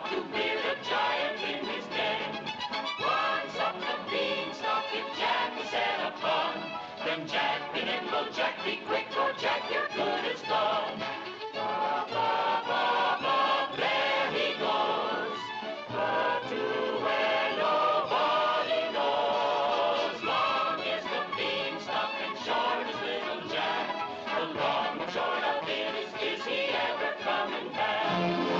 thought to build a giant in his den. Once up the beanstalk, if Jack set upon, then Jack be nimble, Jack be quick, or Jack your good is gone. Ba, ba, ba, ba, there he goes, but to where nobody knows. Long is the beanstalk and short is little Jack. The long and short of it is he ever coming back?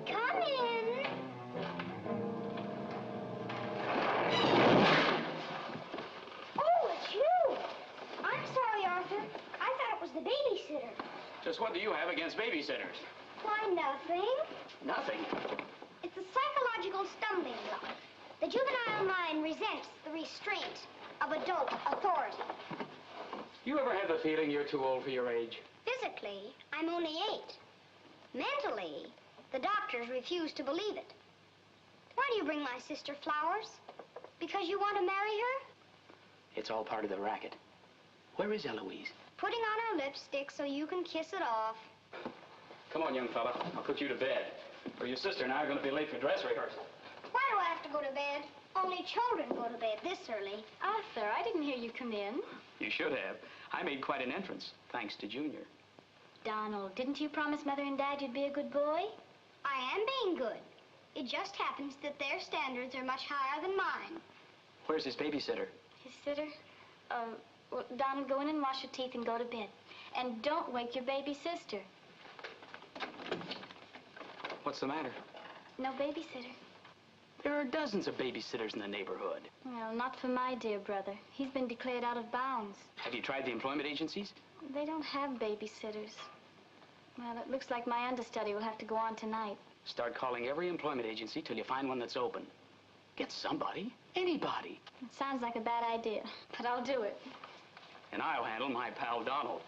Come in. Oh, it's you. I'm sorry, Arthur. I thought it was the babysitter. Just what do you have against babysitters? Why, nothing. Nothing. It's a psychological stumbling block. The juvenile mind resents the restraint of adult authority. You ever have the feeling you're too old for your age? Physically, I'm only 8. Mentally, the doctors refuse to believe it. Why do you bring my sister flowers? Because you want to marry her? It's all part of the racket. Where is Eloise? Putting on her lipstick so you can kiss it off. Come on, young fella. I'll put you to bed. Or your sister and I are going to be late for dress rehearsal. Why do I have to go to bed? Only children go to bed this early. Arthur, I didn't hear you come in. You should have. I made quite an entrance, thanks to Junior. Donald, didn't you promise Mother and Dad you'd be a good boy? I am being good. It just happens that their standards are much higher than mine. Where's his babysitter? His sitter? Well, Donald, go in and wash your teeth and go to bed. And don't wake your baby sister. What's the matter? No babysitter. There are dozens of babysitters in the neighborhood. Well, not for my dear brother. He's been declared out of bounds. Have you tried the employment agencies? They don't have babysitters. Well, it looks like my understudy will have to go on tonight. Start calling every employment agency till you find one that's open. Get somebody, anybody. It sounds like a bad idea, but I'll do it. And I'll handle my pal Donald.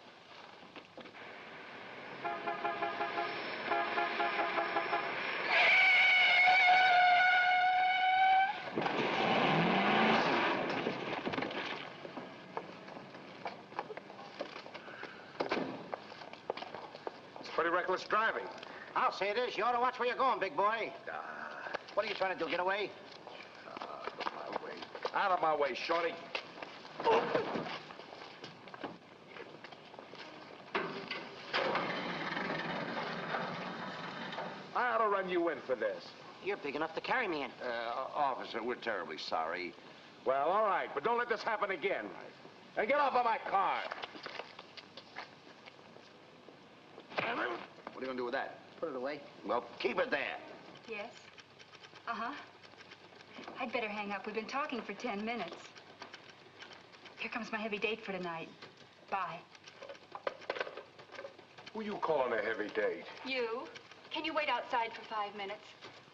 Pretty reckless driving. I'll say it is. You ought to watch where you're going, big boy. What are you trying to do, get away? Out of my way. Out of my way, shorty. I ought to run you in for this. You're big enough to carry me in. Officer, we're terribly sorry. Well, all right, but don't let this happen again. Now get off of my car. What are you going to do with that? Put it away. Well, keep it there. Yes? Uh-huh. I'd better hang up. We've been talking for 10 minutes. Here comes my heavy date for tonight. Bye. Who you calling a heavy date? You? Can you wait outside for 5 minutes?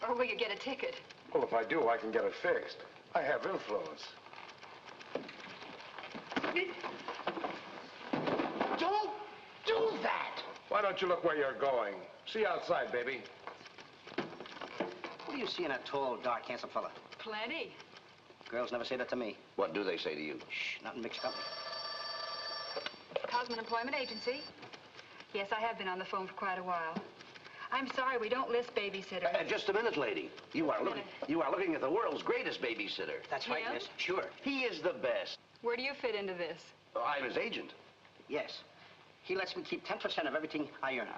Or will you get a ticket? Well, if I do, I can get it fixed. I have influence. Don't do that! Why don't you look where you're going? See you outside, baby. What do you see in a tall, dark, handsome fella? Plenty. Girls never say that to me. What do they say to you? Shh, not in mixed company. Cosman Employment Agency? Yes, I have been on the phone for quite a while. I'm sorry, we don't list babysitters. Just a minute, lady. You are looking at the world's greatest babysitter. That's right, Yeah? miss. Sure. He is the best. Where do you fit into this? I'm his agent. Yes. He lets me keep 10% of everything I earn.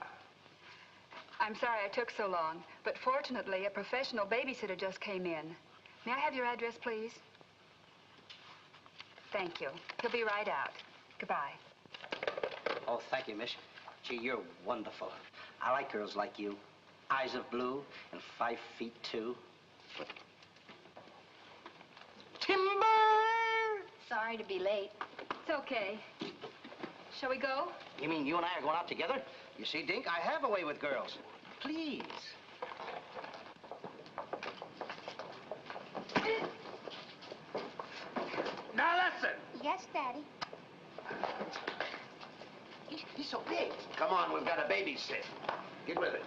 I'm sorry I took so long, but fortunately, a professional babysitter just came in. May I have your address, please? Thank you. He'll be right out. Goodbye. Oh, thank you, miss. Gee, you're wonderful. I like girls like you. Eyes of blue and 5 feet 2. Timber! Sorry to be late. It's okay. Shall we go? You mean you and I are going out together? You see, Dink, I have a way with girls. Please. Now listen. Yes, Daddy. He's so big. Come on, we've got to babysit. Get with it.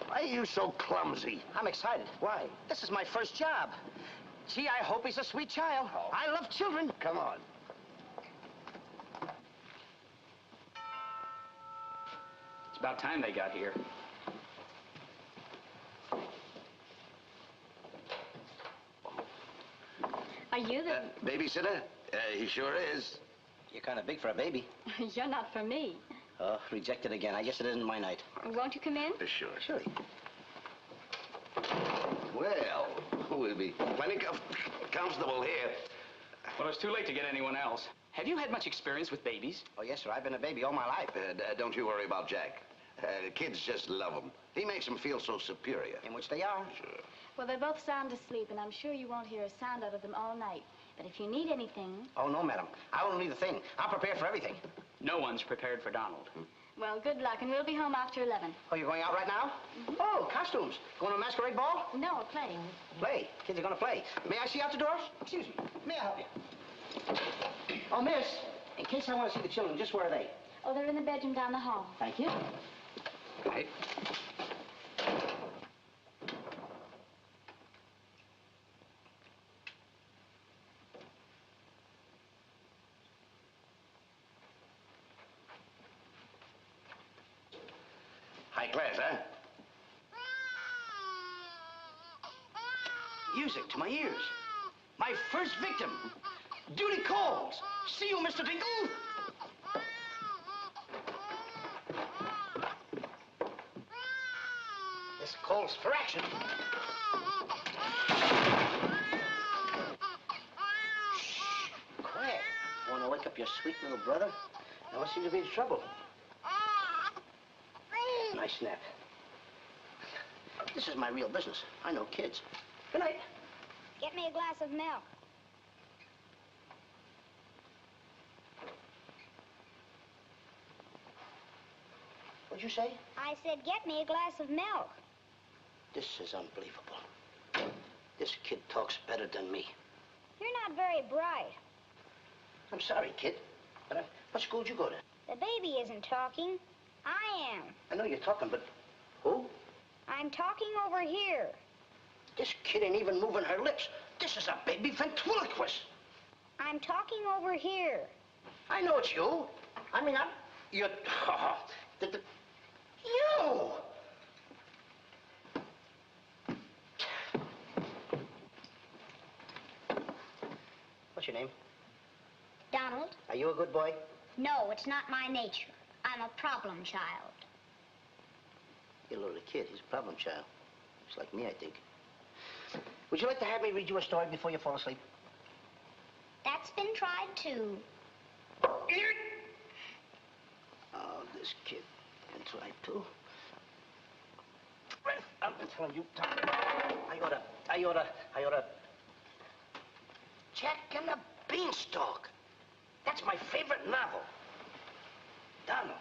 Why are you so clumsy? I'm excited. Why? This is my first job. Gee, I hope he's a sweet child. Oh. I love children. Come on. It's about time they got here. Are you the... Babysitter? He sure is. You're kind of big for a baby. You're not for me. Oh, rejected again. I guess it isn't my night. Won't you come in? Sure. Surely. Well, we'll be plenty comfortable here. Well, it's too late to get anyone else. Have you had much experience with babies? Oh, yes, sir. I've been a baby all my life. Don't you worry about Jack. Kids just love him. He makes them feel so superior. In which they are. Sure. Well, they're both sound asleep, and I'm sure you won't hear a sound out of them all night. But if you need anything... Oh, no, madam. I won't need a thing. I'm prepared for everything. No one's prepared for Donald. Well, good luck, and we'll be home after 11. Oh, you're going out right now? Mm-hmm. Oh, costumes. Going to a masquerade ball? No, a play. Play. Kids are going to play. May I see out the doors? Excuse me. May I help you? Oh, miss, in case I want to see the children, just where are they? Oh, they're in the bedroom down the hall. Thank you. Right. High class, huh? Music to my ears. My first victim. Duty calls. See you, Mr. Dingle. This calls for action. Shh. Quiet. Want to wake up your sweet little brother? Now, what seems to be the trouble? Nice snap. This is my real business. I know kids. Good night. Get me a glass of milk. What'd you say? I said, get me a glass of milk. This is unbelievable. This kid talks better than me. You're not very bright. I'm sorry, kid. But what school did you go to? The baby isn't talking. I am. I know you're talking, but who? I'm talking over here. This kid ain't even moving her lips. This is a baby ventriloquist. I'm talking over here. I know it's you. I mean, you're... you! What's your name? Donald? Are you a good boy? No, it's not my nature. I'm a problem child. You're a little kid. He's a problem child. Just like me, I think. Would you like to have me read you a story before you fall asleep? That's been tried, too. Oh, this kid can try, too. I'm telling you, Tom, I oughta... Jack and the Beanstalk. That's my favorite novel. Donald,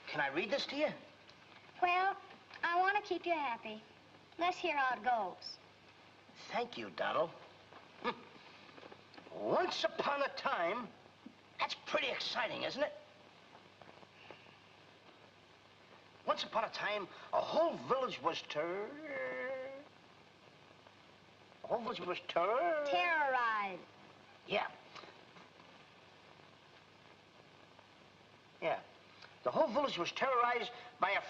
can I read this to you? Well, I want to keep you happy. Let's hear how it goes. Thank you, Donald. Once upon a time, that's pretty exciting, isn't it? Once upon a time, a whole village was Terrorized. Yeah. Yeah. The whole village was terrorized by a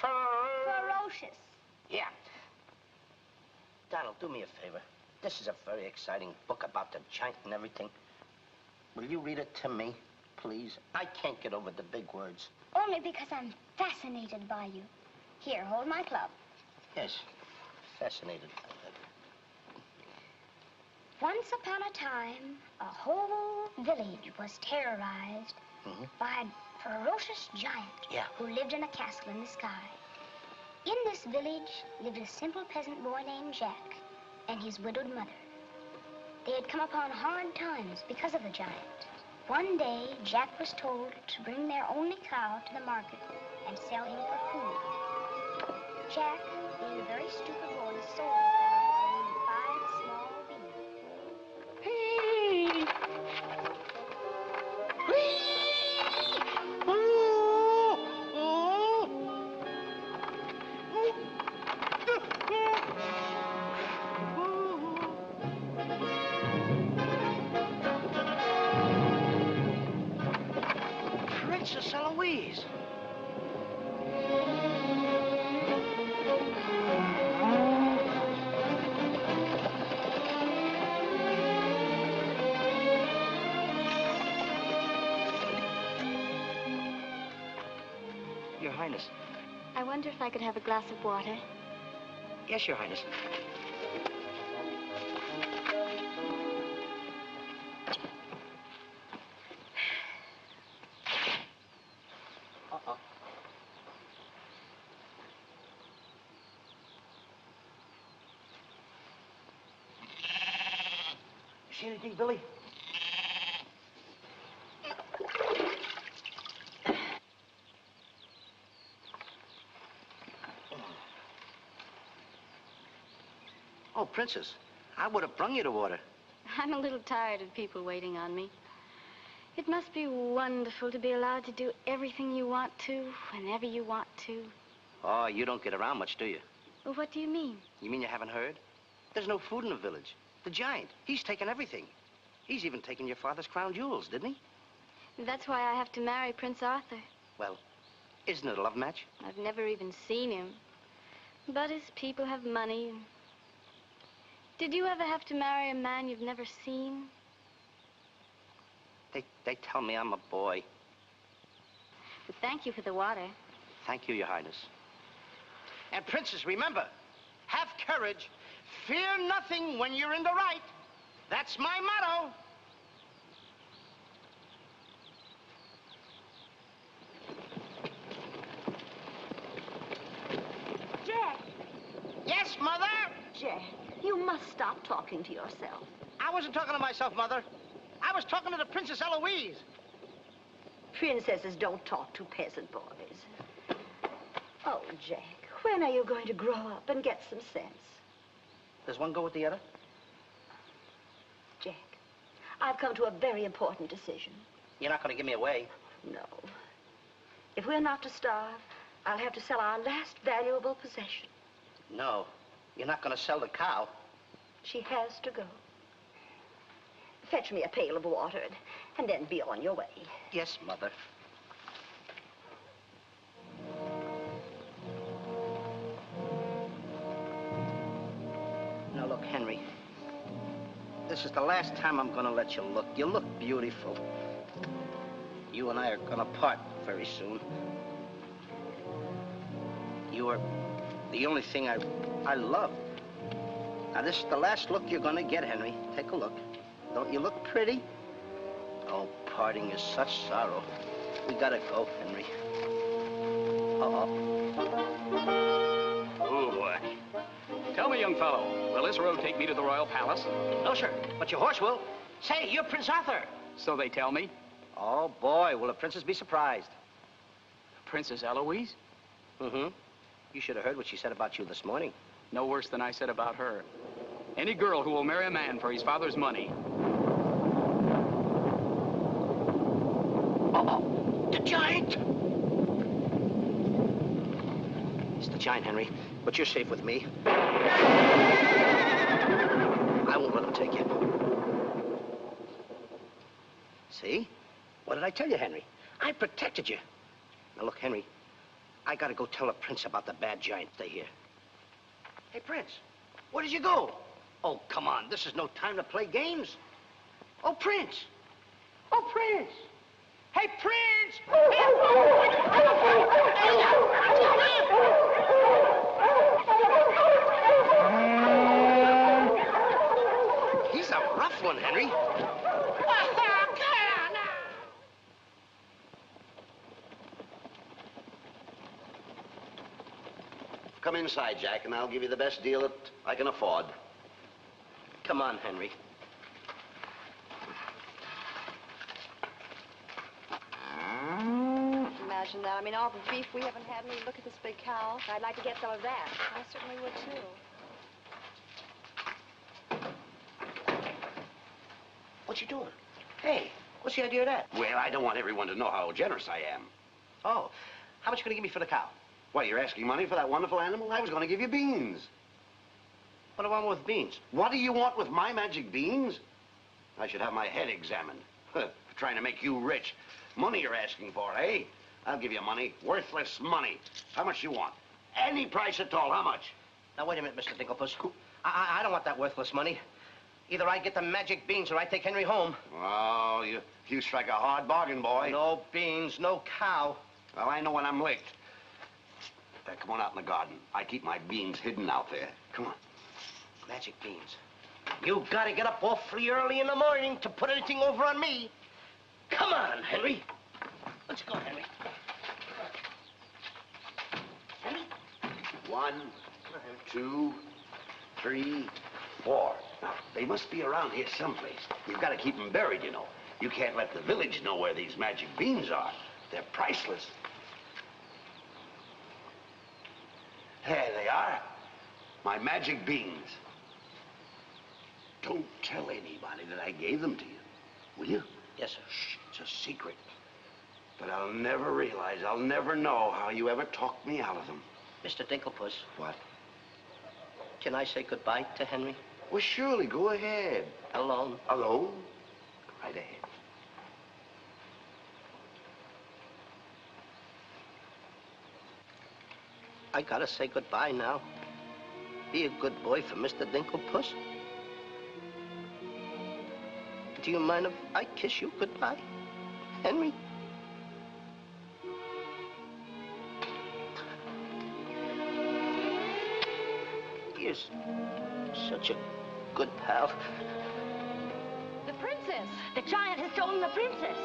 Ferocious. Yeah. Donald, do me a favor. This is a very exciting book about the giant and everything. Will you read it to me, please? I can't get over the big words. Only because I'm fascinated by you. Here, hold my club. Yes, fascinated. Once upon a time, a whole village was terrorized by a ferocious giant who lived in a castle in the sky. In this village lived a simple peasant boy named Jack and his widowed mother. They had come upon hard times because of the giant. One day, Jack was told to bring their only cow to the market and sell him for food. Jack, being a very stupid boy, sold the cow for only 5 small beans. Princess Eloise. Your Highness. I wonder if I could have a glass of water. Yes, Your Highness. Uh-oh. You see anything, Billy? Oh, Princess, I would have brung you the water. I'm a little tired of people waiting on me. It must be wonderful to be allowed to do everything you want to, whenever you want to. Oh, you don't get around much, do you? Well, what do you mean? You mean you haven't heard? There's no food in the village. The giant, he's taken everything. He's even taken your father's crown jewels, didn't he? That's why I have to marry Prince Arthur. Well, isn't it a love match? I've never even seen him. But his people have money. Did you ever have to marry a man you've never seen? They tell me I'm a boy. But thank you for the water. Thank you, Your Highness. And Princess, remember, have courage. Fear nothing when you're in the right. That's my motto. Jack! Yes, Mother? Jack, you must stop talking to yourself. I wasn't talking to myself, Mother. I was talking to the Princess Eloise. Princesses don't talk to peasant boys. Oh, Jack, when are you going to grow up and get some sense? Does one go with the other? Jack, I've come to a very important decision. You're not going to give me away. No. If we're not to starve, I'll have to sell our last valuable possession. No, you're not going to sell the cow. She has to go. Fetch me a pail of water and then be on your way. Yes, Mother. Now, look, Henry. This is the last time I'm going to let you look. You look beautiful. You and I are going to part very soon. You are the only thing I love. Now, this is the last look you're going to get, Henry. Take a look. Don't you look pretty? Oh, parting is such sorrow. We gotta go, Henry. Uh-oh. Oh, boy. Tell me, young fellow, will this road take me to the royal palace? No, sir, but your horse will. Say, you're Prince Arthur. So they tell me. Oh, boy, will the princess be surprised. Princess Eloise? Mm-hmm. You should have heard what she said about you this morning. No worse than I said about her. Any girl who will marry a man for his father's money. Uh-oh, the giant! It's the giant, Henry, but you're safe with me. I won't let him take you. See? What did I tell you, Henry? I protected you. Now, look, Henry, I gotta go tell the Prince about the bad giant. Stay here. Hey, Prince, where did you go? Oh, come on. This is no time to play games. Oh, Prince. Oh, Prince. Hey, Prince! He's a rough one, Henry. Come inside, Jack, and I'll give you the best deal that I can afford. Come on, Henry. Imagine that. I mean, all the beef we haven't had. I mean, look at this big cow. I'd like to get some of that. I certainly would, too. What you doing? Hey, what's the idea of that? Well, I don't want everyone to know how generous I am. Oh, how much you gonna give me for the cow? What, you're asking money for that wonderful animal? I was going to give you beans. What do I want with beans? What do you want with my magic beans? I should have my head examined. Trying to make you rich. Money you're asking for, eh? I'll give you money. Worthless money. How much you want? Any price at all. How much? Now, wait a minute, Mr. Dinklepuss. I don't want that worthless money. Either I get the magic beans or I take Henry home. Oh, you strike a hard bargain, boy. No beans, no cow. Well, I know when I'm licked. Come on out in the garden. I keep my beans hidden out there. Come on. Magic beans. You gotta get up awfully early in the morning to put anything over on me. Come on, Henry. Let's go, Henry. Henry? 1, 2, 3, 4. Now, they must be around here someplace. You've got to keep them buried, you know. You can't let the village know where these magic beans are. They're priceless. There they are. My magic beans. Don't tell anybody that I gave them to you. Will you? Yes, sir. Shh, it's a secret. But I'll never realize, I'll never know how you ever talked me out of them. Mr. Dinklepuss. What? Can I say goodbye to Henry? Well, surely, go ahead. Alone? Alone? Go right ahead. I gotta say goodbye now. Be a good boy for Mr. Dinklepuss. Do you mind if I kiss you goodbye, Henry? You're such a good pal. The princess! The giant has stolen the princess!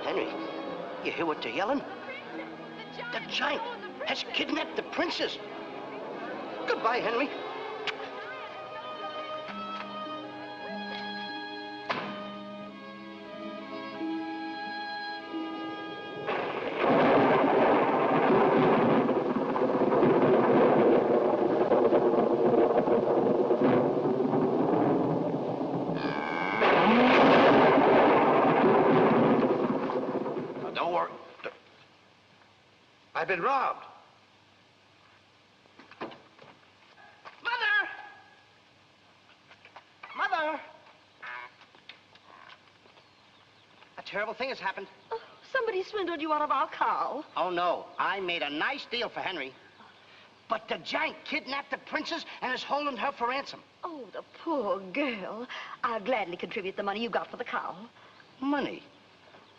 Henry, you hear what they're yelling? The giant has kidnapped the princess. Goodbye, Henry. Now, don't worry. I've been robbed. Mother! A terrible thing has happened. Oh, somebody swindled you out of our cow. Oh, no. I made a nice deal for Henry. But the giant kidnapped the princess and is holding her for ransom. Oh, the poor girl. I'll gladly contribute the money you got for the cow. Money?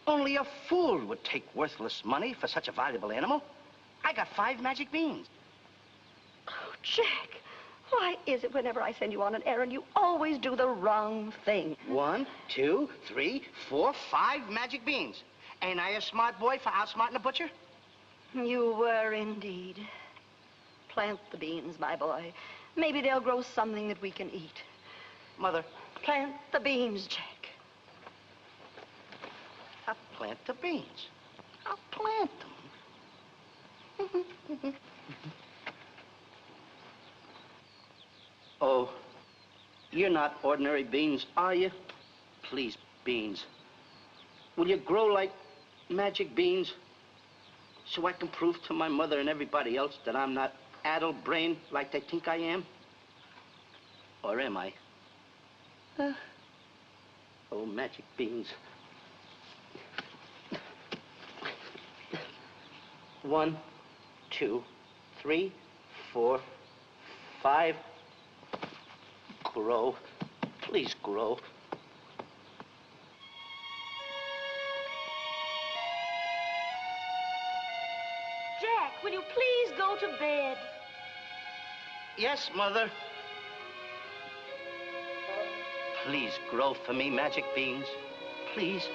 Only a fool would take worthless money for such a valuable animal. I got 5 magic beans. Oh, Jack, why is it whenever I send you on an errand, you always do the wrong thing? 1, 2, 3, 4, 5 magic beans. Ain't I a smart boy for outsmarting the butcher? You were indeed. Plant the beans, my boy. Maybe they'll grow something that we can eat. Mother, Plant the beans, Jack. I'll plant the beans. I'll plant them. Oh, you're not ordinary beans, are you? Please, beans. Will you grow like magic beans so I can prove to my mother and everybody else that I'm not addle-brained like they think I am? Or am I? Oh, magic beans. 1, 2, 3, 4, 5. Grow. Please grow. Jack, will you please go to bed? Yes, Mother. Please grow for me, magic beans. Please.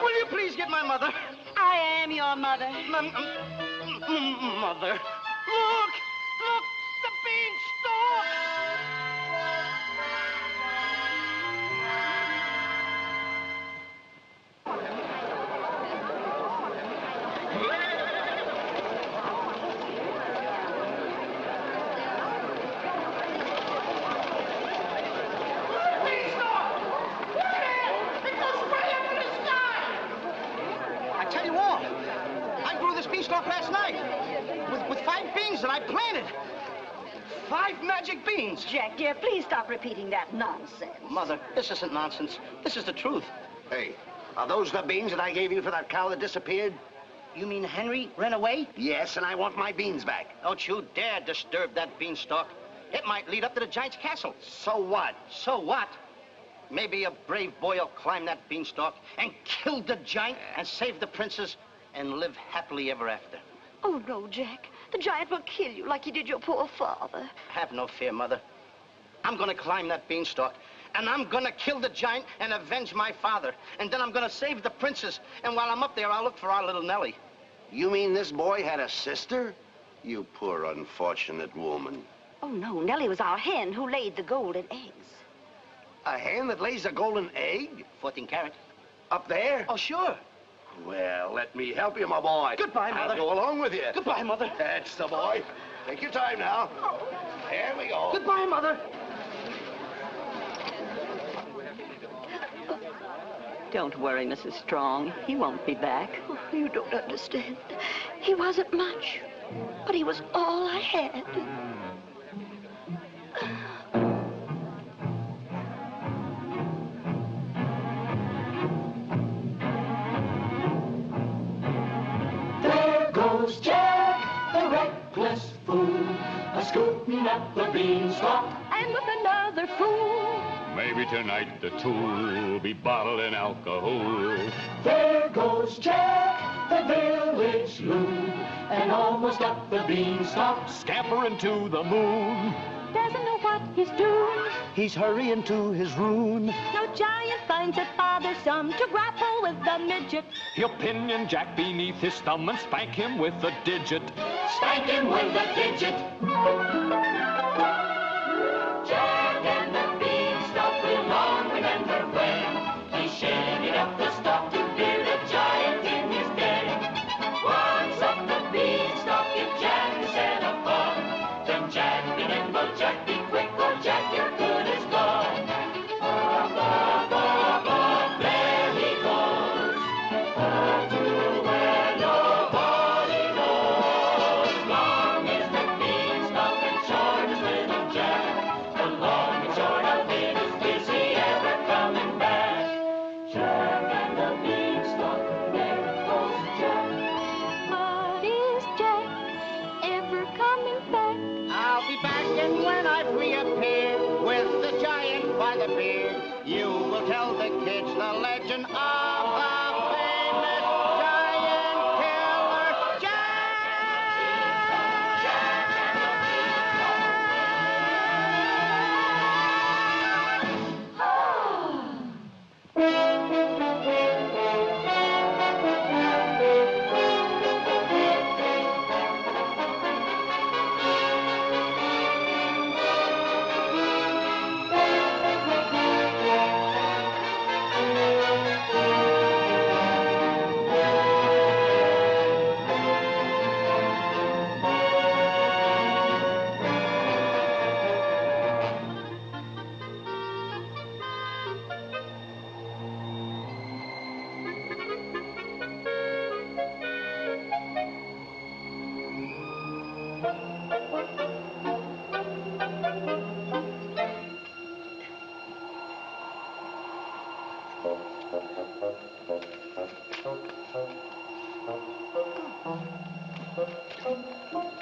Will you please get my mother? I am your mother. Mother. Look! Look! The beanstalk! Beanstalk last night with 5 beans that I planted. 5 magic beans. Jack, dear, please stop repeating that nonsense. Mother, this isn't nonsense. This is the truth. Hey, are those the beans that I gave you for that cow that disappeared? You mean Henry ran away? Yes, and I want my beans back. Don't you dare disturb that beanstalk. It might lead up to the giant's castle. So what? So what? Maybe a brave boy will climb that beanstalk and kill the giant and save the princess and live happily ever after. Oh, no, Jack. The giant will kill you like he did your poor father. Have no fear, Mother. I'm gonna climb that beanstalk, and I'm gonna kill the giant and avenge my father. And then I'm gonna save the princess. And while I'm up there, I'll look for our little Nellie. You mean this boy had a sister? You poor unfortunate woman. Oh, no. Nellie was our hen who laid the golden eggs. A hen that lays a golden egg? 14 carat. Up there? Oh, sure. Well, let me help you, my boy. Goodbye, Mother. I'll go along with you. Goodbye, Mother. That's the boy. Take your time now. There we go. Goodbye, Mother. Don't worry, Mrs. Strong. He won't be back. Oh, you don't understand. He wasn't much, but he was all I had. Jack, the reckless fool, a-scooting up the beanstalk, And with another fool. Maybe tonight the two'll be bottling alcohol. There goes Jack, the village loon, and almost up the beanstalk, Scampering to the moon. Doesn't know what he's doing. He's hurrying to his ruin. No giant finds it bothersome to grapple with the midget. He'll pinion Jack beneath his thumb and spank him with a digit. spank him with a digit. Jack and the Beanstalk will long remember when he shaded up the stalk to bear the giant in his den. Once up the Beanstalk, if Jack set upon, then Jack be nimble, Jack be quick, or Jack your good is gone. Up, up, up, up, there he goes, up to where nobody knows. Long is the Beanstalk and short is little Jack. The long and short of it is he ever coming back? Jack and the Beanstalk, there goes Jack. But is Jack ever coming back? I'll be back, and when I reappear with the giant by the beard, you will tell the kids the legend of the famous giant killer, Jack!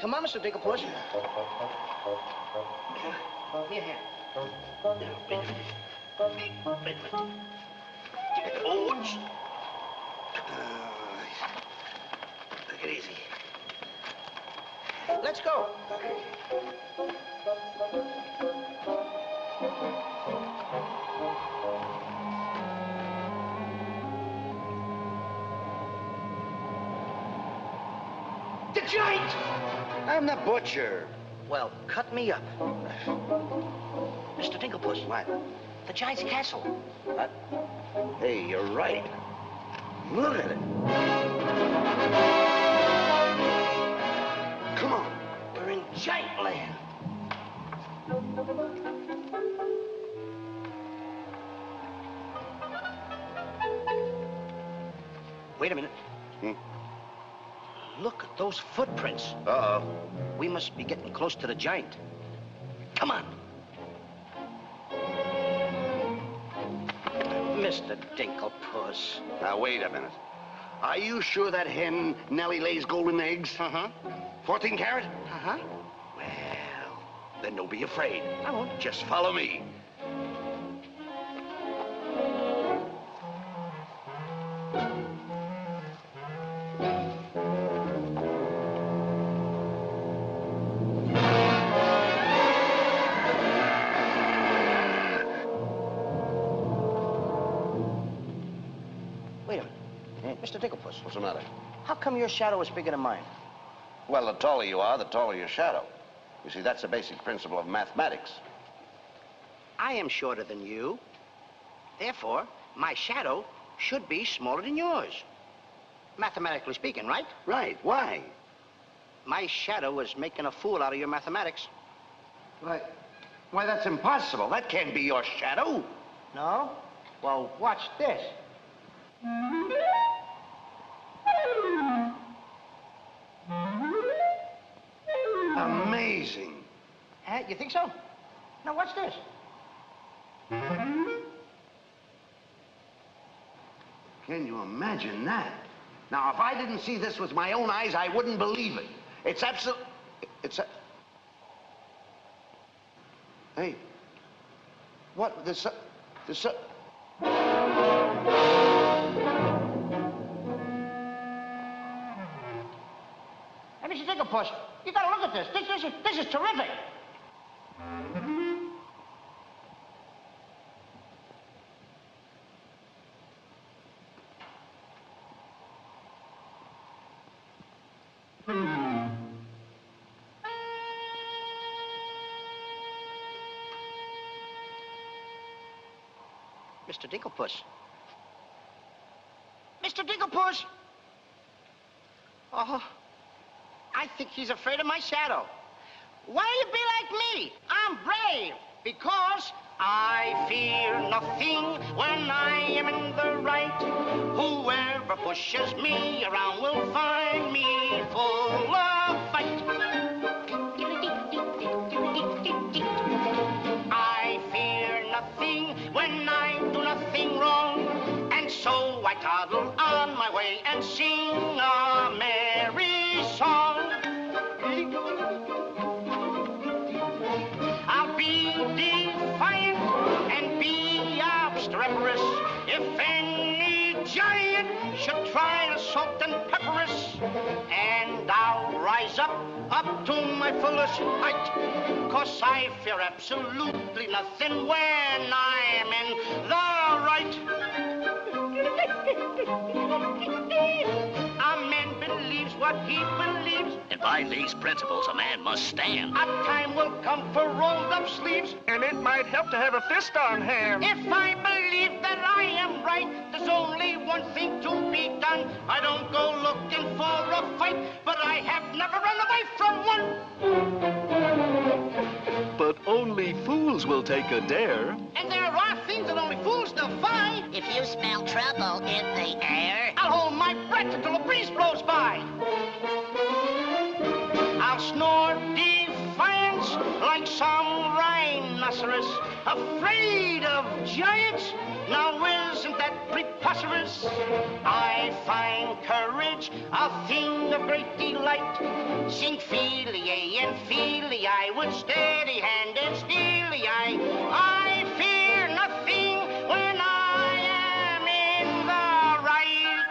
Come on, Mr. Dinklepuss. Here. Wait a minute. Oh, take it easy. Let's go. The giant! I'm the butcher. Well, cut me up. Mr. Dinklepuss. What? The giant's castle. What? Hey, you're right. Look at it. Come on. We're in giant land. Wait a minute. Look at those footprints. Uh-oh. We must be getting close to the giant. Come on. Mr. Dinklepuss. Now, wait a minute. Are you sure that hen Nellie lays golden eggs? Uh-huh. 14 carat? Uh-huh. Well, then don't be afraid. I won't. Just follow me. Wait a minute. Mr. Dinklepuss. What's the matter? How come your shadow is bigger than mine? Well, the taller you are, the taller your shadow. You see, that's the basic principle of mathematics. I am shorter than you. Therefore, my shadow should be smaller than yours. Mathematically speaking, right? Right. Why? My shadow is making a fool out of your mathematics. Why, that's impossible. That can't be your shadow. No? Well, watch this. Amazing. You think so? Now, watch this. Can you imagine that? Now, if I didn't see this with my own eyes, I wouldn't believe it. It's absolute... Hey. What? Hey, Mr. Dinklepuss, you gotta look at this. This is terrific. Mr. Dinklepuss. Mr. Dinklepuss! Oh, I think he's afraid of my shadow. Why do you be like me? I'm brave because I fear nothing when I am in the right. Whoever pushes me around will find me full of fight. I fear nothing when I do nothing wrong, and so I toddle on my way and sing a merry song. I'll be defiant and be obstreperous if any giant should try to salt and pepper us. And I'll rise up to my fullest height, 'cause I fear absolutely nothing when I'm in the right. A man believes what he believes, and by these principles a man must stand. A time will come for rolled up sleeves, and it might help to have a fist on hand. If I believe that I am right, there's only one thing to be done. I don't go looking for a fight, but I have never run away from one. But only fools will take a dare. And there are things that only fools defy. If you smell trouble in the air, I'll hold my breath until a breeze blows by. I'll snore defiance like some rhino rhinoceros, afraid of giants? Now isn't that preposterous? I find courage a thing of great delight. Sing Feely and Feely, I with steady hand and steely eye. I fear nothing when I am in the right.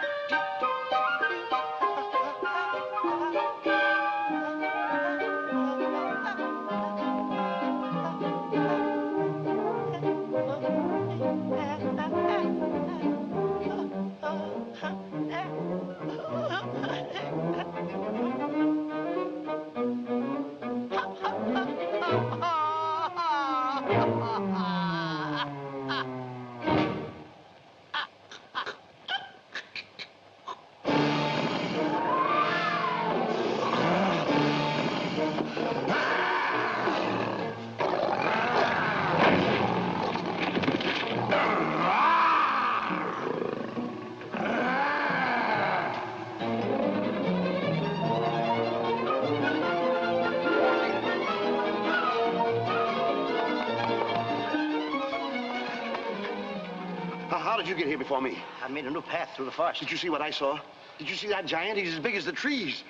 How did you get here before me? I made a new path through the forest. Did you see what I saw? Did you see that giant? He's as big as the trees.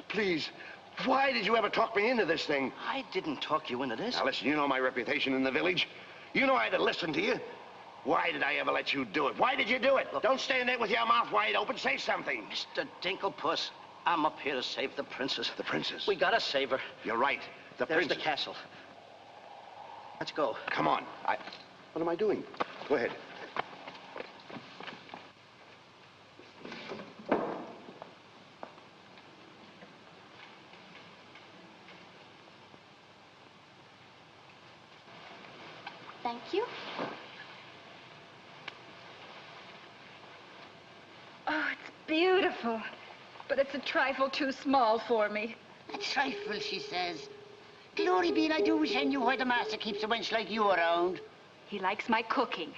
Please, why did you ever talk me into this thing? I didn't talk you into this. Now, listen, you know my reputation in the village. You know I had to listen to you. Why did I ever let you do it? Why did you do it? Look, don't stand there with your mouth wide open. Say something. Mr. Dinklepuss, I'm up here to save the princess. The princess? We gotta save her. You're right. There's princess. the castle. Let's go. Come on. What am I doing? Go ahead. Thank you. Oh, it's beautiful. But it's a trifle too small for me. A trifle, she says. Glory be, I do wish I knew why the master keeps a wench like you around. He likes my cooking.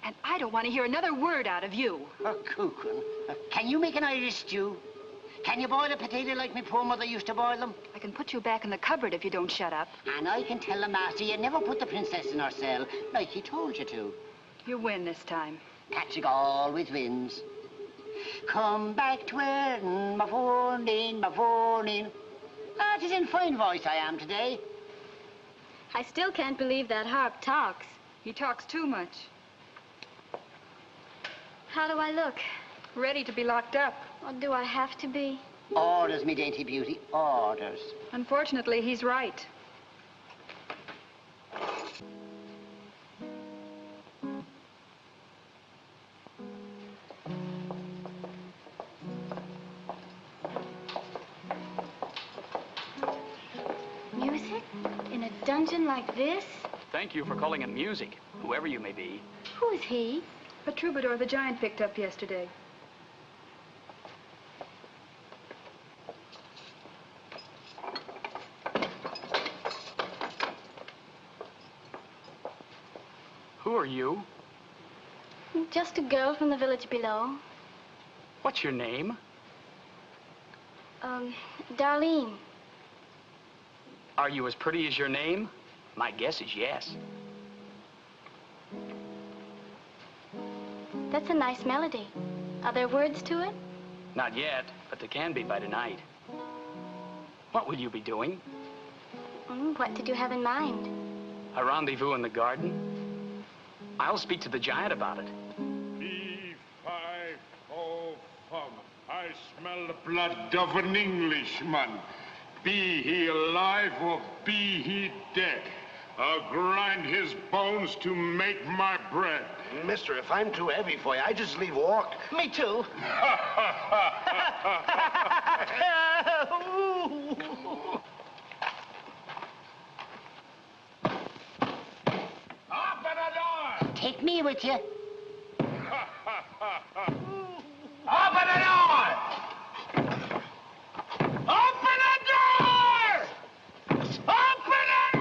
And I don't want to hear another word out of you. Oh, cooking. Can you make an Irish stew? Can you boil a potato like my poor mother used to boil them? I can put you back in the cupboard if you don't shut up. And I can tell the master you never put the princess in her cell, like he told you to. You win this time. Catching always wins. Come back to wearing my phone in, my phone in. Ah, 'tis in fine voice I am today. I still can't believe that harp talks. He talks too much. How do I look? Ready to be locked up. Or do I have to be? Orders, me dainty beauty, orders. Unfortunately, he's right. Music? In a dungeon like this? Thank you for calling it music, whoever you may be. Who is he? A troubadour the giant picked up yesterday. Who are you? Just a girl from the village below. What's your name? Darlene. Are you as pretty as your name? My guess is yes. That's a nice melody. Are there words to it? Not yet, but there can be by tonight. What will you be doing? What did you have in mind? A rendezvous in the garden? I'll speak to the giant about it. B-5-O-FUM. I smell the blood of an Englishman. Be he alive or be he dead, I'll grind his bones to make my bread. Mister, if I'm too heavy for you, I just leave walk. Me too. Open the door! Take me with you. Open the door! Open the door! Open it!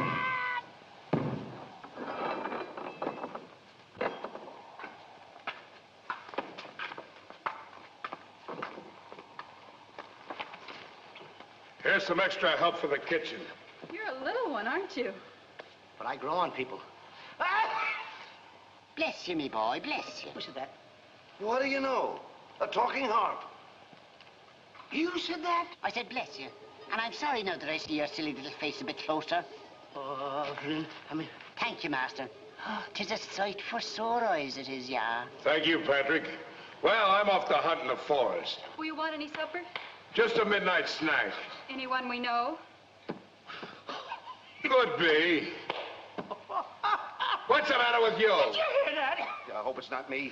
Here's some extra help for the kitchen. You're a little one, aren't you? But I grow on people. Bless you, me boy, bless you. Who said that? What do you know? A talking harp. You said that? I said bless you. And I'm sorry now that I see your silly little face a bit closer. Oh, I mean... Thank you, master. Oh, 'tis a sight for sore eyes, it is, yeah. Thank you, Patrick. Well, I'm off to hunt in the forest. Will you want any supper? Just a midnight snack. Anyone we know? Could be. What's the matter with you? Did you hear that? I hope it's not me.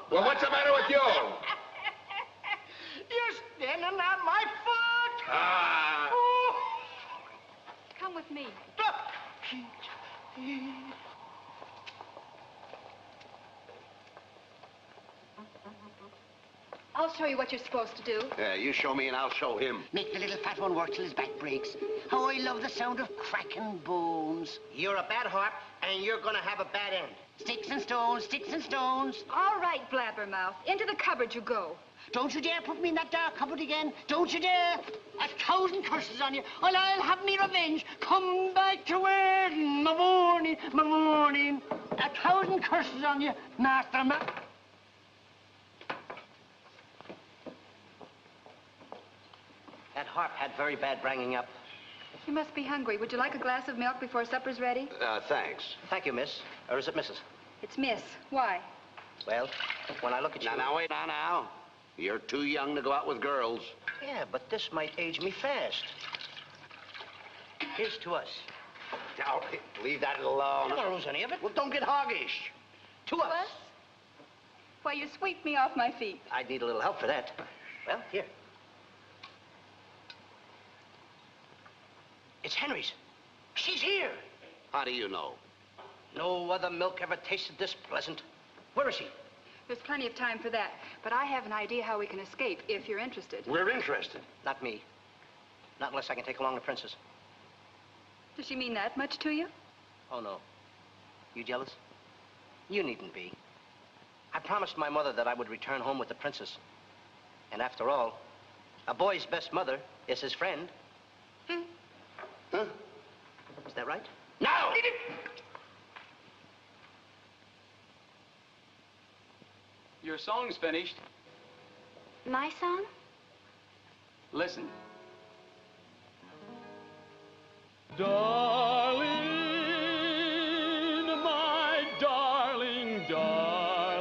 Well, what's the matter with you? You're standing on my foot. Ah. Come with me. I'll show you what you're supposed to do. Yeah, you show me and I'll show him. Make the little fat one work till his back breaks. Oh, I love the sound of cracking bones. You're a bad harp, and you're gonna have a bad end. Sticks and stones, sticks and stones. All right, Blabbermouth. Into the cupboard you go. Don't you dare put me in that dark cupboard again. Don't you dare. 1,000 curses on you. Well, I'll have me revenge. Come back to work in my morning, my morning. 1,000 curses on you, Master That harp had very bad bringing up. You must be hungry. Would you like a glass of milk before supper's ready? Thanks. Thank you, miss. Or is it Mrs.? It's Miss. Why? Well, when I look at you... Now, wait. Now. You're too young to go out with girls. Yeah, but this might age me fast. Here's to us. Now, leave that alone. I don't lose any of it. Well, don't get hoggish. To us. Why, you sweep me off my feet. I'd need a little help for that. Well, here. It's Henry's. She's here. How do you know? No other milk ever tasted this pleasant. Where is she? There's plenty of time for that. But I have an idea how we can escape, if you're interested. We're interested. Not me. Not unless I can take along the princess. Does she mean that much to you? Oh, no. You jealous? You needn't be. I promised my mother that I would return home with the princess. And after all, a boy's best mother is his friend. Huh? Is that right? Now! Your song's finished. My song? Listen. Darling, my darling, darling,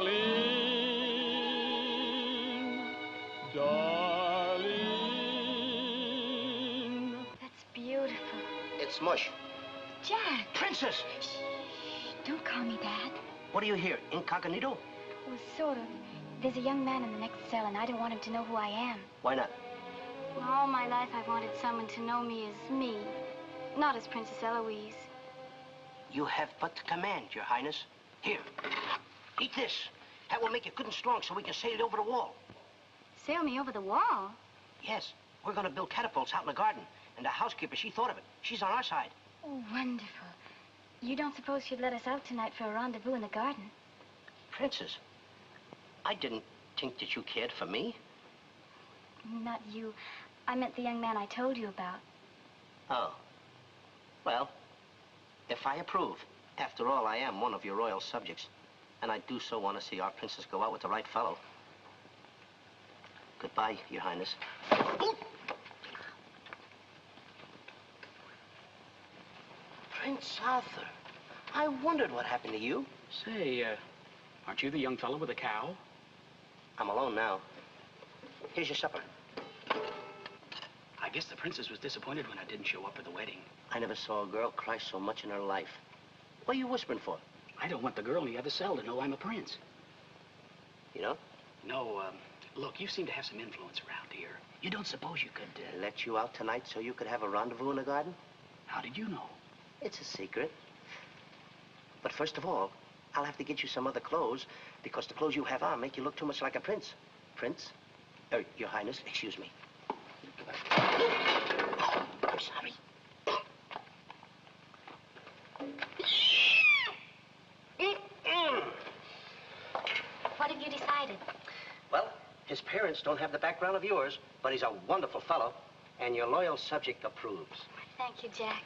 darling. That's beautiful. It's mush. Jack. Princess! Shh. Don't call me that. What do you hear? Incognito? Well, sort of. There's a young man in the next cell, and I don't want him to know who I am. Why not? Well, all my life I've wanted someone to know me as me, not as Princess Eloise. You have but to command, Your Highness. Here, eat this. That will make you good and strong so we can sail over the wall. Sail me over the wall? Yes, we're going to build catapults out in the garden. And the housekeeper, she thought of it. She's on our side. Oh, wonderful. You don't suppose she'd let us out tonight for a rendezvous in the garden? Princess, I didn't think that you cared for me. Not you. I meant the young man I told you about. Oh. Well, if I approve, after all, I am one of your royal subjects. And I do so want to see our princess go out with the right fellow. Goodbye, Your Highness. Ooh. Prince Arthur, I wondered what happened to you. Say, aren't you the young fellow with the cow? I'm alone now. Here's your supper. I guess the princess was disappointed when I didn't show up for the wedding. I never saw a girl cry so much in her life. What are you whispering for? I don't want the girl in the other cell to know I'm a prince. You know? No, look, you seem to have some influence around here. You don't suppose you could, let you out tonight so you could have a rendezvous in the garden? How did you know? It's a secret. But first of all, I'll have to get you some other clothes, because the clothes you have on make you look too much like a prince. Prince? Your Highness, excuse me. Oh, I'm sorry. What have you decided? Well, his parents don't have the background of yours, but he's a wonderful fellow. And your loyal subject approves. Thank you, Jack.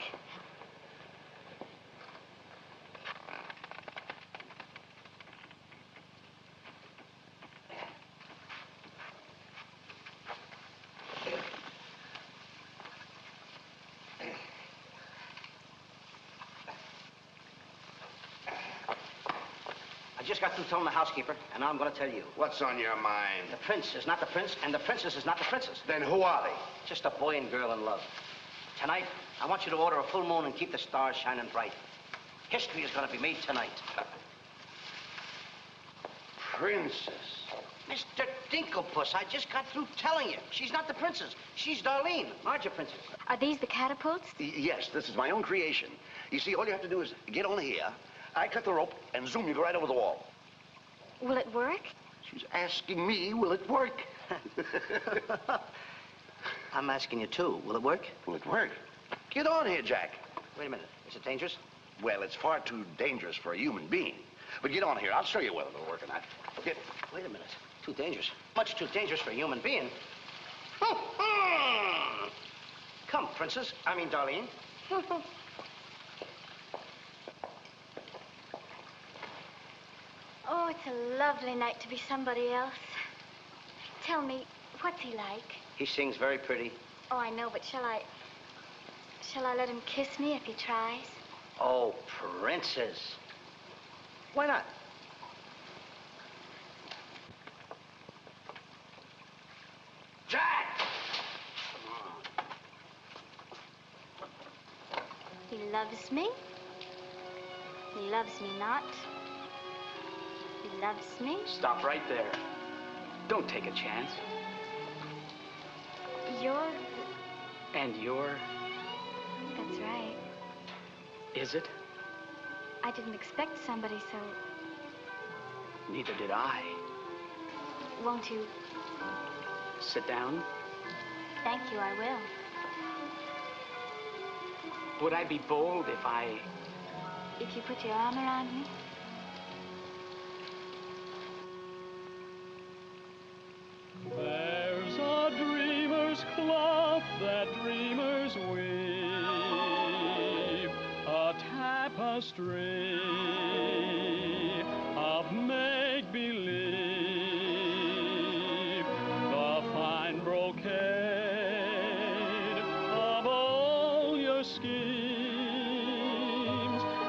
I just got through telling the housekeeper, and now I'm going to tell you. What's on your mind? The prince is not the prince, and the princess is not the princess. Then who are they? Just a boy and girl in love. Tonight, I want you to order a full moon and keep the stars shining bright. History is going to be made tonight. Princess. Mr. Dinklepuss, I just got through telling you. She's not the princess. She's Darlene, larger princess. Are these the catapults? Yes, this is my own creation. You see, all you have to do is get on here. I cut the rope, and zoom, you go right over the wall. Will it work? She's asking me, will it work? I'm asking you, too. Will it work? Will it work? Get on here, Jack. Wait a minute. Is it dangerous? Well, it's far too dangerous for a human being. But get on here. I'll show you whether it'll work or not. Get. Wait a minute. Too dangerous. Much too dangerous for a human being. Come, princess. I mean, Darlene. Oh, it's a lovely night to be somebody else. Tell me, what's he like? He sings very pretty. Oh, I know, but shall I let him kiss me if he tries? Oh, princess. Why not? Jack! He loves me. He loves me not. He loves me. Stop right there. Don't take a chance. You're... And you're... That's right. Is it? I didn't expect somebody so... Neither did I. Won't you? Sit down. Thank you, I will. Would I be bold if I... If you put your arm around me? There's a dreamer's cloth that dreamers weave, a tapestry of make-believe, the fine brocade of all your schemes,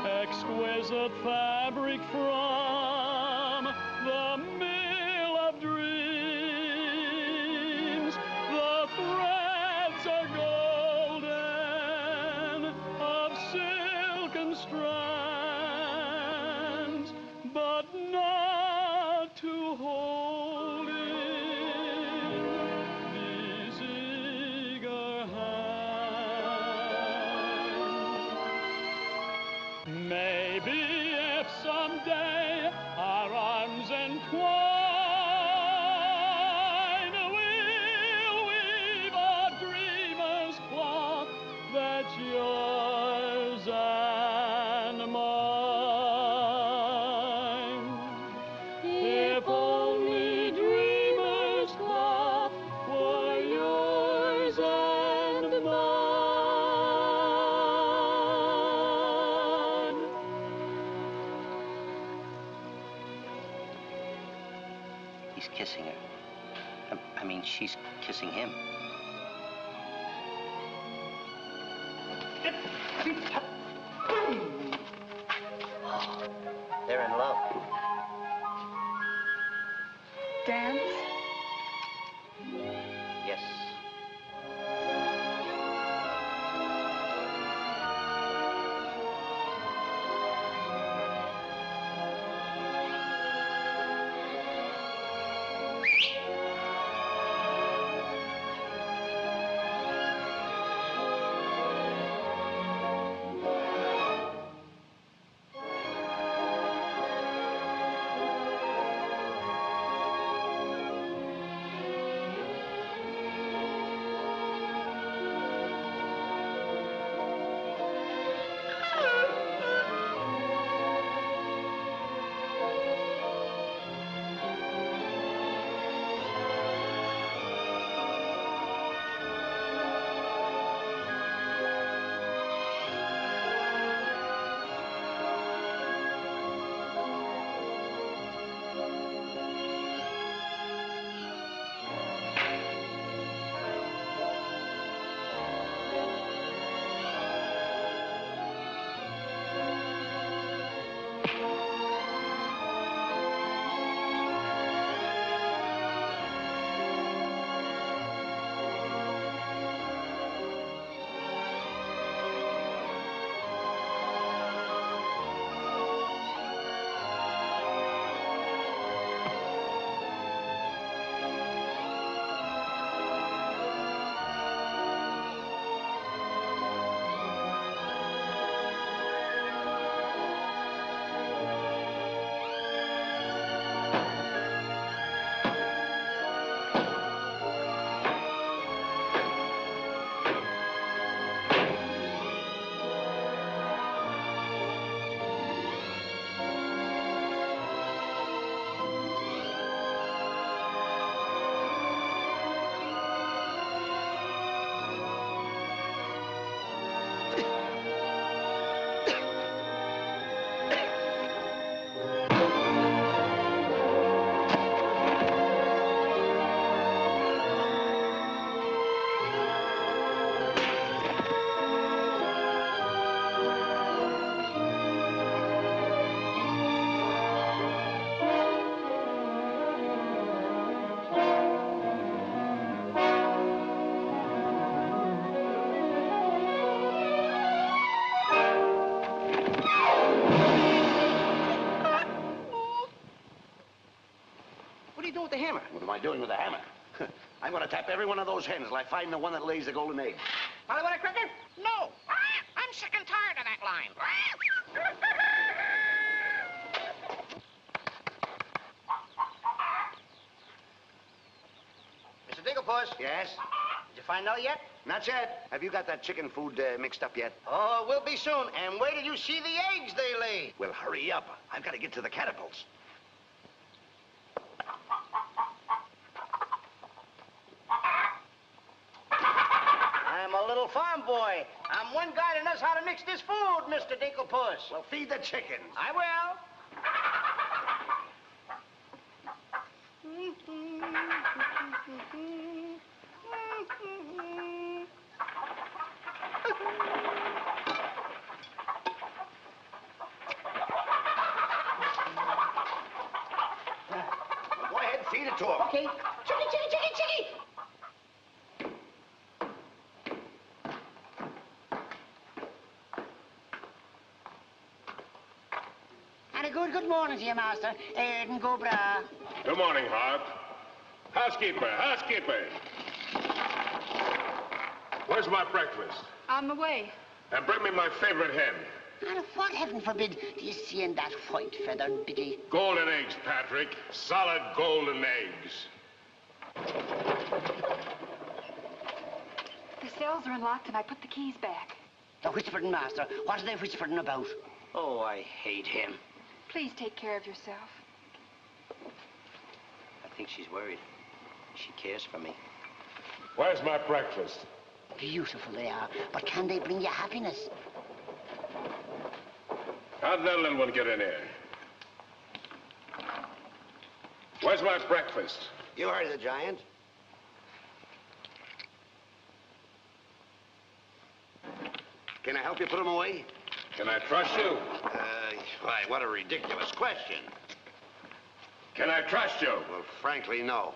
exquisite fabric from the mill of dreams. The threads are golden, of silken strands, but not to hold in these eager hands. Maybe if someday our arms entwine, we'll weave a dreamer's cloth that's yours and mine. If only dreamer's cloth were yours and mine. He's kissing her. I mean, she's kissing him. They're in love. Dance? Yes. doing with a hammer? I'm gonna tap every one of those hens till I find the one that lays the golden egg. Polly, want a cricket? No. I'm sick and tired of that line. Mr. Dinklepuss? Yes? Did you find out yet? Not yet. Have you got that chicken food mixed up yet? Oh, we'll be soon. And wait till you see the eggs they lay. Well, hurry up. I've got to get to the catapults. I'm a little farm boy. I'm one guy that knows how to mix this food, Mr. Dinklepuss. Well, feed the chickens. I will. Go ahead, feed it to them. Okay. Chicky, chicky, chicky, chicky. And a good morning to you, Master. And go bra. Good morning, Hart. Housekeeper, housekeeper. Where's my breakfast? On the way. And bring me my favorite hen. And what, heaven forbid, do you see in that white-feathered biddy? Golden eggs, Patrick. Solid golden eggs. The cells are unlocked and I put the keys back. The whispering, Master. What are they whispering about? Oh, I hate him. Please take care of yourself. I think she's worried. She cares for me. Where's my breakfast? Beautiful they are, but can they bring you happiness? How'd that little one get in here? Where's my breakfast? You heard the giant. Can I help you put them away? Can I trust you? Why, what a ridiculous question. Can I trust you? Well, frankly, no.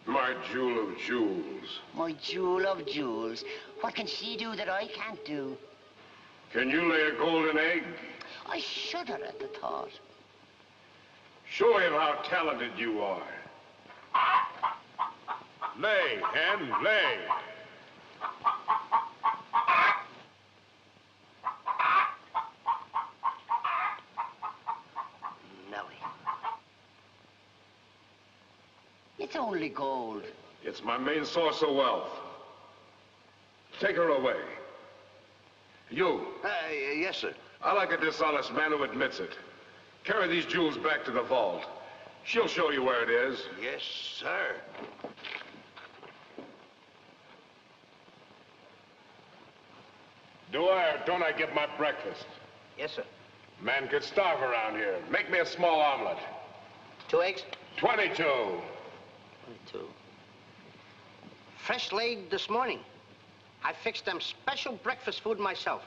My jewel of jewels. My jewel of jewels. What can she do that I can't do? Can you lay a golden egg? I shudder at the thought. Show him how talented you are. Lay, hen, lay. Nellie. It's only gold. It's my main source of wealth. Take her away. You. Yes, sir. I like a dishonest man who admits it. Carry these jewels back to the vault. She'll show you where it is. Yes, sir. Do I or don't I get my breakfast? Yes, sir. Man could starve around here. Make me a small omelet. 2 eggs? 22. 22. Fresh laid this morning. I fixed them special breakfast food myself.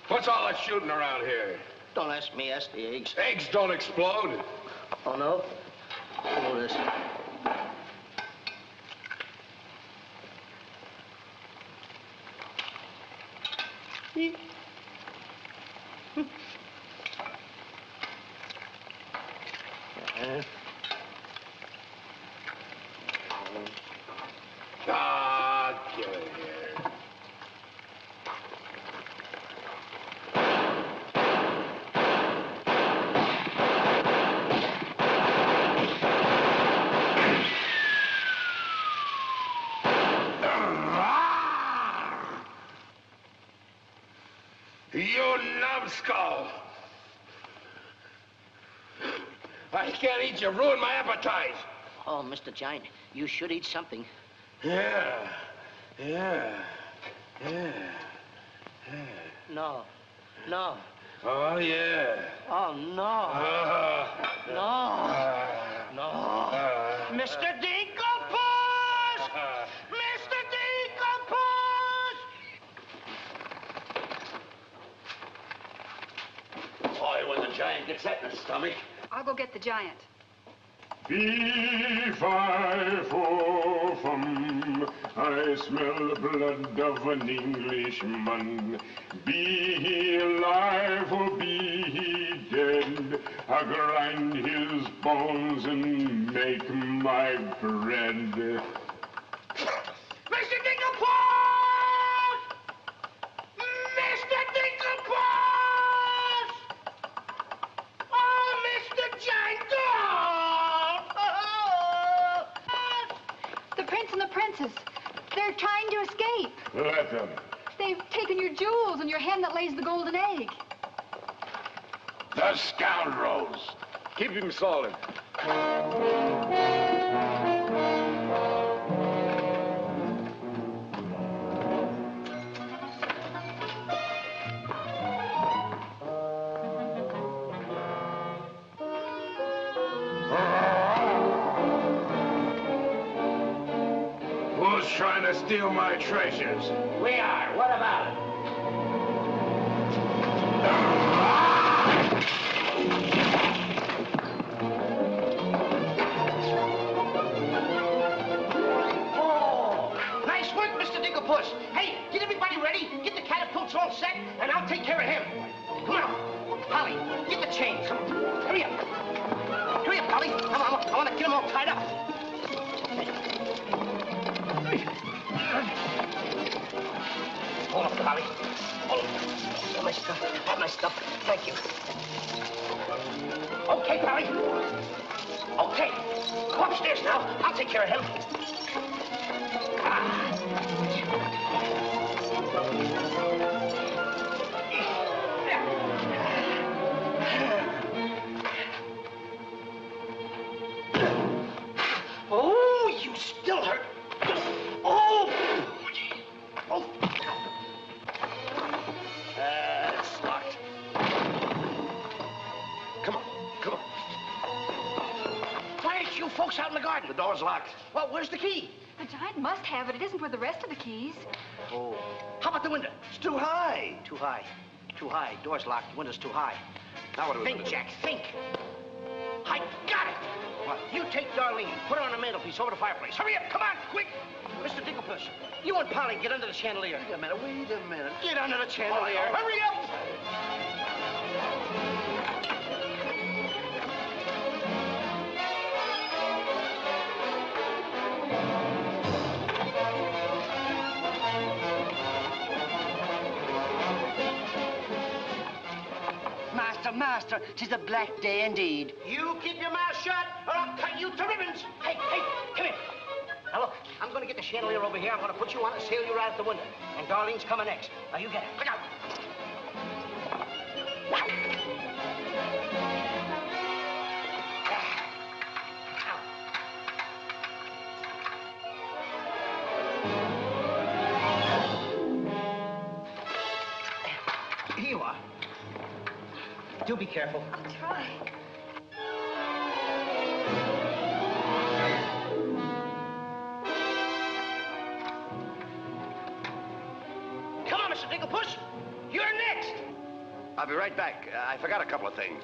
What's all that shooting around here? Don't ask me, ask the eggs. Eggs don't explode. Oh, no? Oh, this. Ah, get it here. you numbskull! I can't eat you. Ruined my appetite. Oh, Mr. Giant, you should eat something. Yeah. No. No. Oh, yeah. Oh, no. No. No. Mr. Dinklepuss! Mr. Dinklepuss! Boy, when the giant gets that in his stomach. I'll go get the giant. Fee-fi-fo-fum, I smell the blood of an Englishman. Be he alive or be he dead, I grind his bones and make my bread. Mr. Dinklepuss! Mr. Dinklepuss! Oh, Mr. Giant! The prince and the princess. They're trying to escape. Let them. They've taken your jewels and your hen that lays the golden egg. The scoundrels. Keep him solid. Who's trying to steal my treasures? We are. What about it? Oh, nice work, Mr. Dinklepuss. Hey, get everybody ready. Get the catapults all set, and I'll take care of him. Come on. Polly, get the chains. Come on. Hurry up. Hurry up, Polly. Come on. I want to get them all tied up. Hold up, Polly. Hold up. Have my stuff. Have my stuff. Thank you. Okay, Polly. Okay. Go upstairs now. I'll take care of him. Oh, you still hurt. Oh! Oh! It's locked. Come on, come on. Quiet, you folks out in the garden. The door's locked. Well, where's the key? The giant must have it. It isn't with the rest of the keys. Oh, How about the window? It's too high. too high. Too high. Door's locked. Window's too high. Now what do we Think, do? Jack, think. I got it. What? You take Darlene, put her on the mantelpiece over the fireplace. Hurry up, come on, quick. Mr. Dinklepuss, you and Polly get under the chandelier. Wait a minute, wait a minute. Get under the chandelier. Oh, Hurry up. Master, 'tis a black day indeed. You keep your mouth shut, or I'll cut you to ribbons. Hey, come here. Now, look, I'm going to get the chandelier over here. I'm going to put you on it and sail you right out the window. And Darlene's coming next. Now, you get it. Look out. Here you are. Do be careful. I'll try. Come on, Mr. Dinklepuss. You're next. I'll be right back. I forgot a couple of things.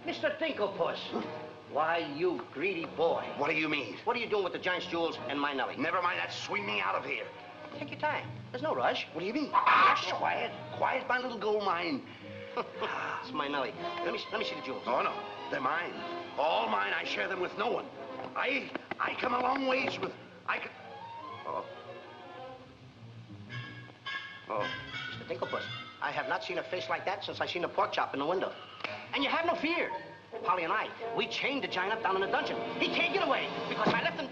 Mr. Dinklepuss. Why, you greedy boy. What do you mean? What are you doing with the giant's jewels and my Nellie? Never mind that. Swing me out of here. Take your time. There's no rush. What do you mean? Quiet. Quiet, my little gold mine. It's my Nellie. Let me see the jewels. Oh, no. They're mine. All mine. I share them with no one. I come a long ways with... Oh. Mr. Dinklepuss, I have not seen a face like that since I seen the pork chop in the window. And you have no fear. Polly and I, we chained the giant up down in the dungeon. He can't get away because I left him...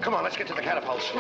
Come on, let's get to the catapults.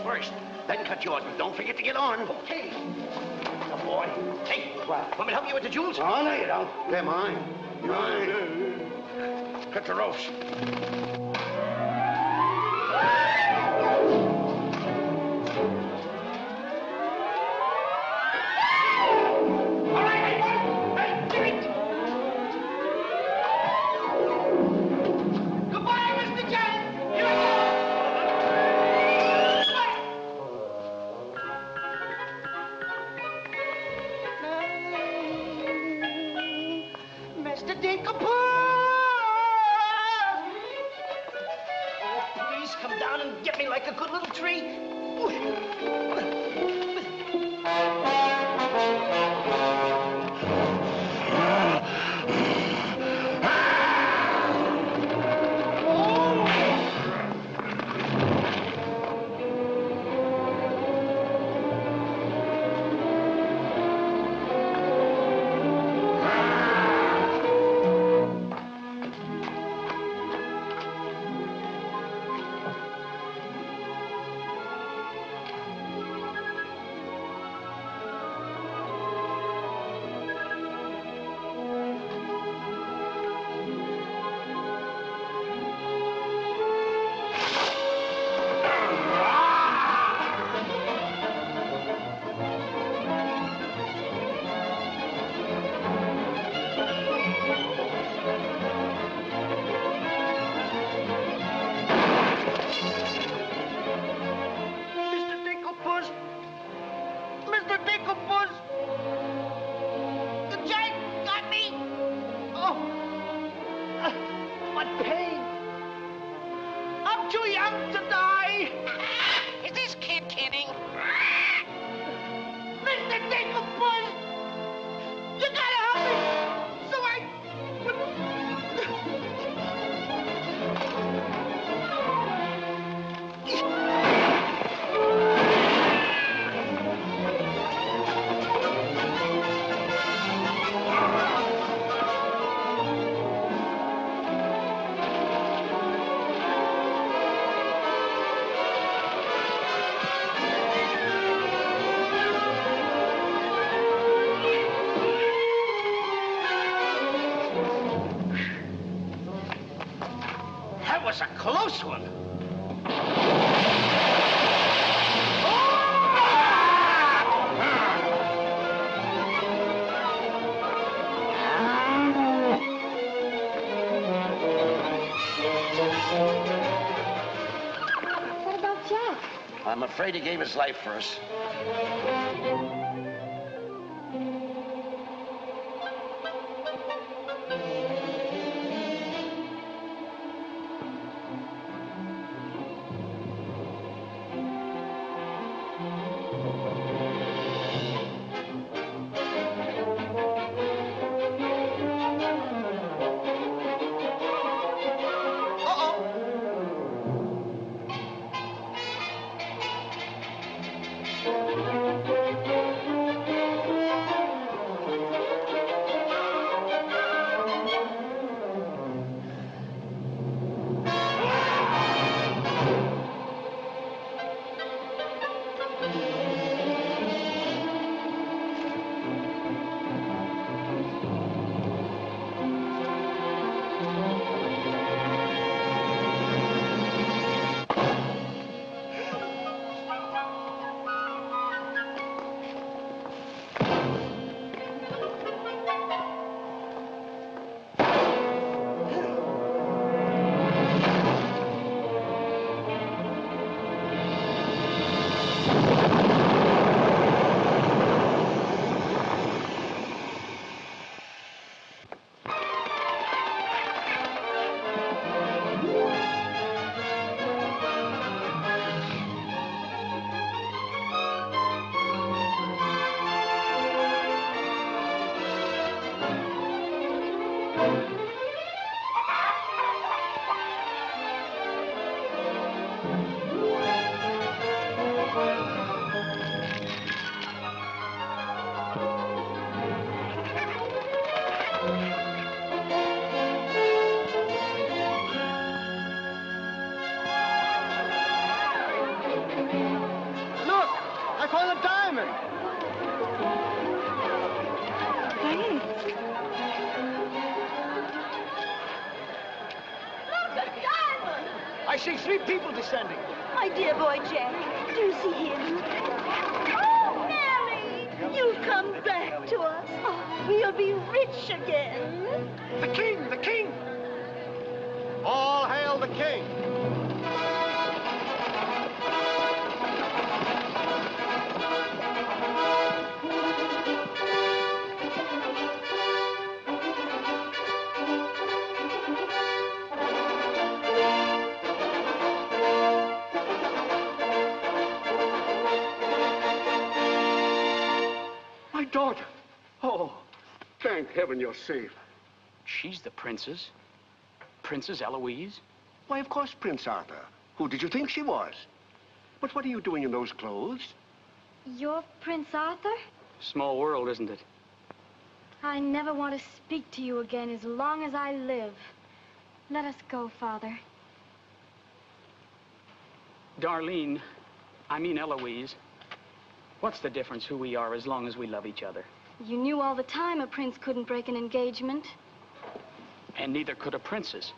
First, then cut yours, but don't forget to get on. Okay. Good boy. Hey, what? Want me to help you with the jewels? Oh, no, you don't. They're mine. Mine. Cut the ropes. All right, hey, give it. Goodbye, Mr. Giant. Here I go. Like a good little tree. want to die. Is this kid kidding? Mr. Dinklebuzz, you gotta help me so I... That was a close one. What about Jack? I'm afraid he gave his life for us. I see 3 people descending. My dear boy, Jack, do you see him? Oh, Mary! You've come back to us. Oh, we'll be rich again. The king! The king! All hail the king! My daughter. Oh, thank heaven you're safe. She's the princess. Princess Eloise? Why, of course, Prince Arthur. Who did you think she was? But what are you doing in those clothes? You're Prince Arthur? Small world, isn't it? I never want to speak to you again as long as I live. Let us go, Father. Darlene, I mean Eloise. What's the difference who we are as long as we love each other? You knew all the time a prince couldn't break an engagement. And neither could a princess.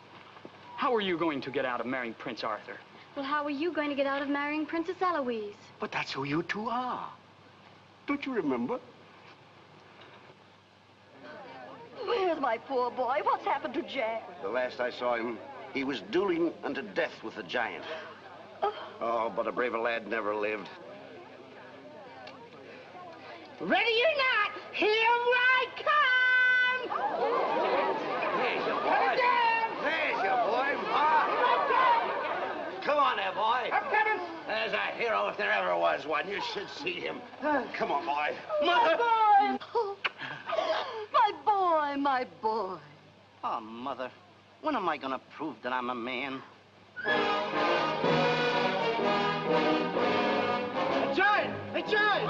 How are you going to get out of marrying Prince Arthur? Well, how are you going to get out of marrying Princess Eloise? But that's who you two are. Don't you remember? Where's my poor boy? What's happened to Jack? The last I saw him, he was dueling unto death with a giant. Oh, but a braver lad never lived. Ready or not, here I come! There's your boy. There's your boy. Ah. Come on, I'm coming. There's a hero if there ever was one. You should see him. Come on, boy. My boy! My boy, my boy. Oh, Mother, when am I gonna prove that I'm a man? A giant! A giant!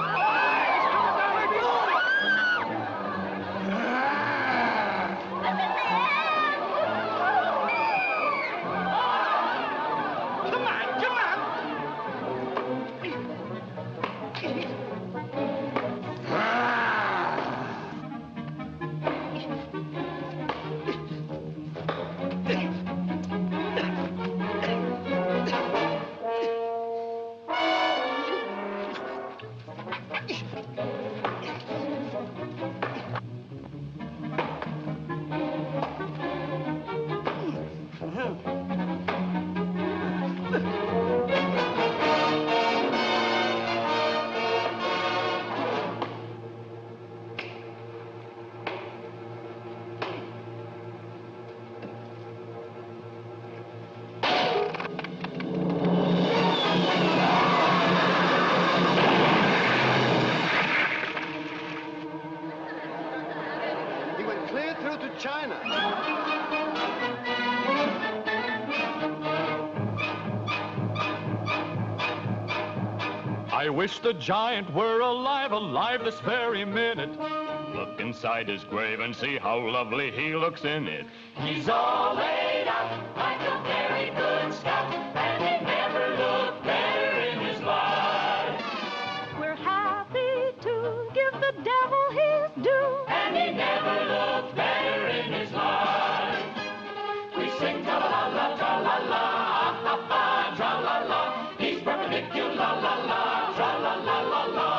Come on, come on! He went clear through to China. I wish the giant were alive this very minute. Look inside his grave and see how lovely he looks in it. He's all laid out like a very good scout, and he never looked better in his life. We're happy to give the devil his due. And he never looked better in his life. We sing tra-la-la, tra-la-la, ah-ha-ha, tra-la-la. He's perpendicular, la-la-la, tra-la-la-la-la.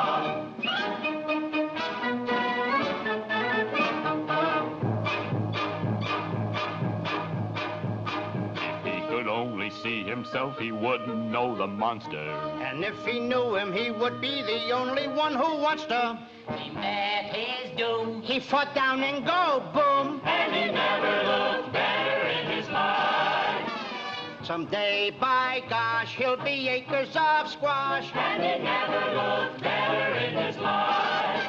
Only see himself, he wouldn't know the monster. And if he knew him, he would be the only one who wants to. He met his doom. He fought down and go, boom. And he never looked better in his life. Someday, by gosh, he'll be acres of squash. And he never looked better in his life.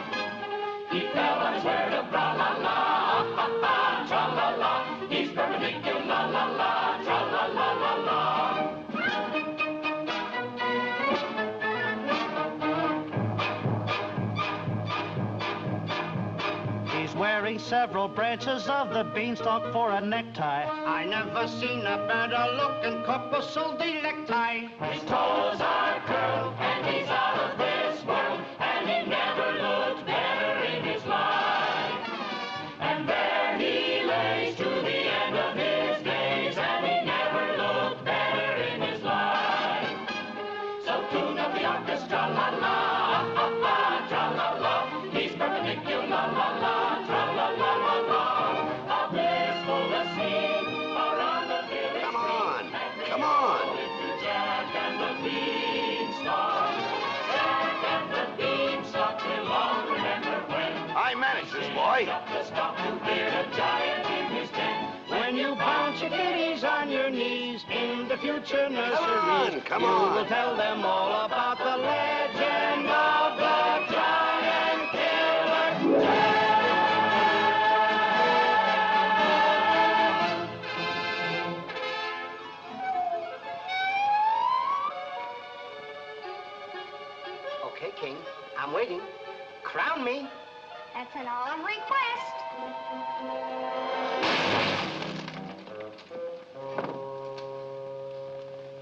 He fell on his word of bra-la-la, ah-ha-ha, tra-la-la. He's perpendicular, la-la, tra-la-la-la-la. He's wearing several branches of the beanstalk for a necktie. I never seen a better looking corpuscle delecti. His toes are curled, and he's out of this world, and he never looked better in his life. And there he lays to the end of his days, and he never looked better in his life. So tune up the orchestra, la-la, ah-ha-ha, tra-la-la. He's perpendicular, la-la, tra-la-la-la-la. A blissful asleep around the village. Come on, come on. Jack and the Beanstalk. Jack and the Beanstalk will all remember when I managed this, boy. the stalk to fear a giant in his den. When you bounce your kitties on your knees in the future nurseries, come you on. will tell them all about the legend of the giant killer. Okay, King, I'm waiting. Crown me. That's an odd request.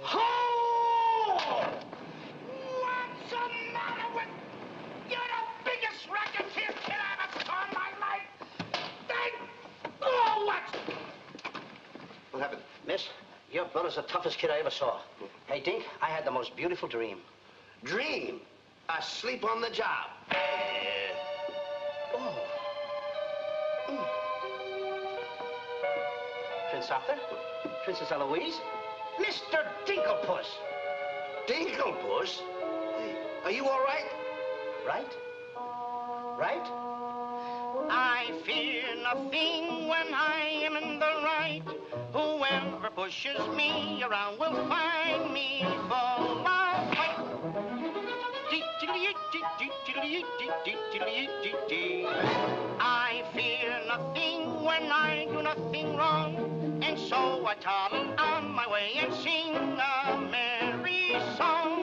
Oh! What's the matter with... You're the biggest racketeer kid I ever saw in my life. Oh, what? What happened? Miss, your brother's the toughest kid I ever saw. Hey, Dink, I had the most beautiful dream. Dream. Asleep on the job. Oh. Prince Arthur? Princess Eloise? Mr. Dinklepuss! Dinklepuss? Are you all right? Right? Right? I fear nothing when I am in the right. Whoever pushes me around will find me fall. I fear nothing when I do nothing wrong, and so I toddle on my way and sing a merry song.